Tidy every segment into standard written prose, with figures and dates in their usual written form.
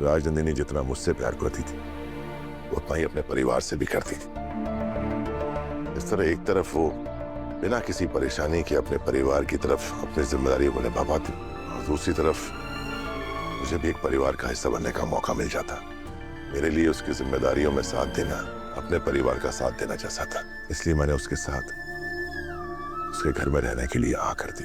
राजनंदिनी जितना मुझसे प्यार करती थी उतना ही अपने परिवार से भी करती थी। इस तरह एक तरफ वो बिना किसी परेशानी के अपने परिवार की तरफ अपनी जिम्मेदारियों को निभा पाती और दूसरी तरफ मुझे भी एक परिवार का हिस्सा बनने का मौका मिल जाता। मेरे लिए उसकी जिम्मेदारियों में साथ देना अपने परिवार का साथ देना जैसा था, इसलिए मैंने उसके साथ उसके घर में रहने के लिए हाँ कर दी।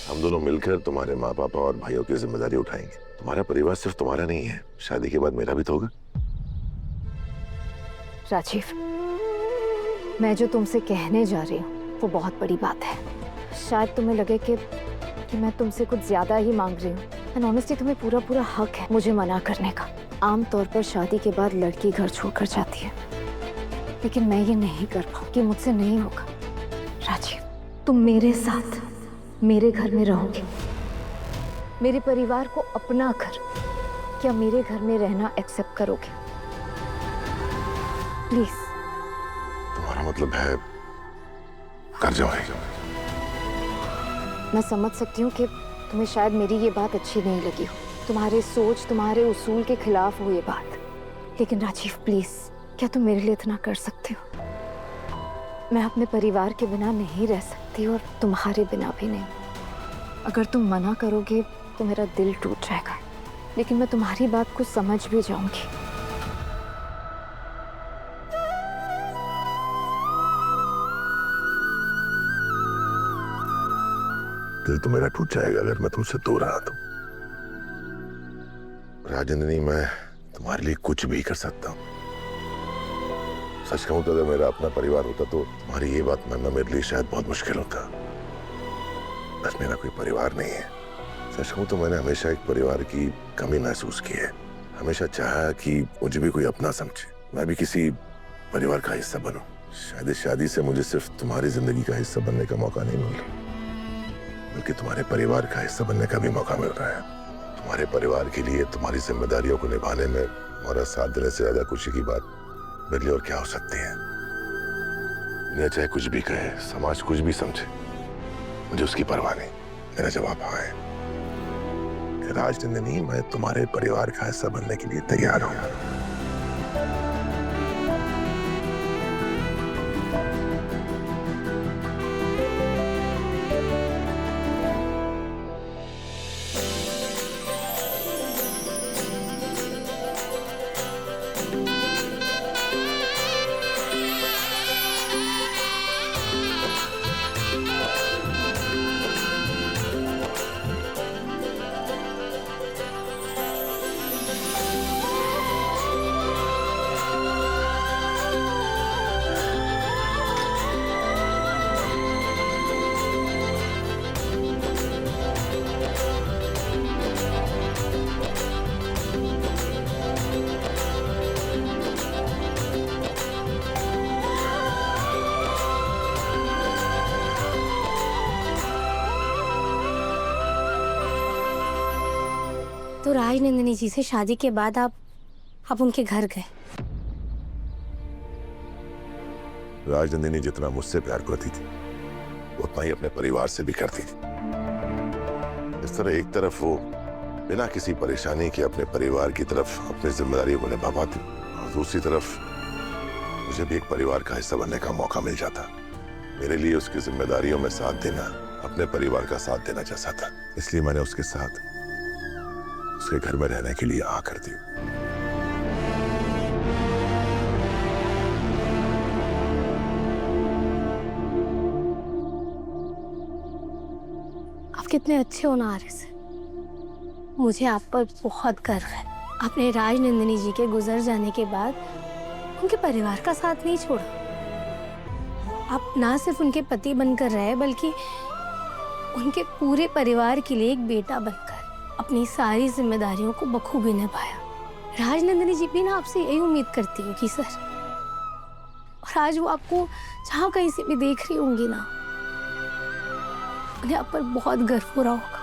हम दोनों मिलकर तुम्हारे माँ पापा और भाइयों की जिम्मेदारी उठाएंगे। तुम्हारा परिवार सिर्फ तुम्हारा नहीं है, शादी के बाद मेरा भी तो होगा। राजीव, मैं जो तुमसे कहने जा रही हूँ वो बहुत बड़ी बात है। शायद तुम्हें लगे कि मैं तुमसे कुछ ज्यादा ही मांग रही हूँ, एंड ऑनेस्टली तुम्हें पूरा हक है मुझे मना करने का। आमतौर पर शादी के बाद लड़की घर छोड़कर जाती है, लेकिन मैं ये नहीं कर पाऊंगी, मुझसे नहीं होगा। राजीव, तुम मेरे साथ मेरे घर में रहोगे, मेरे परिवार को अपना कर क्या मेरे घर में रहना एक्सेप्ट करोगे? प्लीज। तुम्हारा मतलब है कर जाओगे? मैं समझ सकती हूँ कि तुम्हें शायद मेरी ये बात अच्छी नहीं लगी हो, तुम्हारे सोच तुम्हारे उसूल के खिलाफ हो ये बात, लेकिन राजीव प्लीज, क्या तुम मेरे लिए इतना कर सकते हो? मैं अपने परिवार के बिना नहीं रह सकती और तुम्हारे बिना भी नहीं। अगर तुम मना करोगे तो मेरा दिल टूट जाएगा, लेकिन मैं तुम्हारी बात को समझ भी जाऊंगी। दिल तो मेरा टूट जाएगा अगर मैं तुमसे दूर रहा तो। राजनंदिनी, मैं तुम्हारे लिए कुछ भी कर सकता हूँ। सच कहूं तो अगर मेरा अपना परिवार होता तो तुम्हारी ये बात मानना मेरे लिए शायद बहुत मुश्किल होता। बस मेरा कोई परिवार नहीं है। सच कहूं तो मैंने हमेशा एक परिवार की कमी महसूस की है। हमेशा चाहा कि मुझे भी कोई अपना समझे, मैं भी किसी परिवार का हिस्सा बनूं। शायद इस शादी से मुझे सिर्फ तुम्हारी जिंदगी का हिस्सा बनने का मौका नहीं मिल रहा, बल्कि तुम्हारे परिवार का हिस्सा बनने का भी मौका मिल रहा है। तुम्हारे परिवार के लिए तुम्हारी जिम्मेदारियों को निभाने में हमारा साथ देने से ज्यादा खुशी की बात मेरे लिए और क्या हो सकती है। दुनिया चाहे कुछ भी कहे, समाज कुछ भी समझे, मुझे उसकी परवाह नहीं। मेरा जवाब हाँ है। राजनंदिनी, मैं तुम्हारे परिवार का हिस्सा बनने के लिए तैयार हूं। तो राजनंदिनी जी से शादी के बाद आप उनके घर गए? राजनंदिनी जितना मुझसे प्यार करती थी उतना ही अपने परिवार से भी करती थी। इस तरह एक तरफ वो बिना किसी परेशानी के अपने परिवार की तरफ अपनी जिम्मेदारियों को निभा पाती और दूसरी तरफ मुझे भी एक परिवार का हिस्सा बनने का मौका मिल जाता। मेरे लिए उसकी जिम्मेदारियों में साथ देना अपने परिवार का साथ देना जैसा था, इसलिए मैंने उसके साथ उसके घर में रहने के लिए हाँ कर दी। आप कितने अच्छे हो नारिस, मुझे आप पर बहुत गर्व है। आपने राजनंदिनी जी के गुजर जाने के बाद उनके परिवार का साथ नहीं छोड़ा। आप ना सिर्फ उनके पति बनकर रहे, बल्कि उनके पूरे परिवार के लिए एक बेटा बनकर अपनी सारी जिम्मेदारियों को बखूबी निभाया। राजनंदिनी जी भी ना आपसे यही उम्मीद करती है कि सर, और आज वो आपको जहाँ कहीं से भी देख रही होंगी ना, उन्हें आप पर बहुत गर्व हो रहा होगा।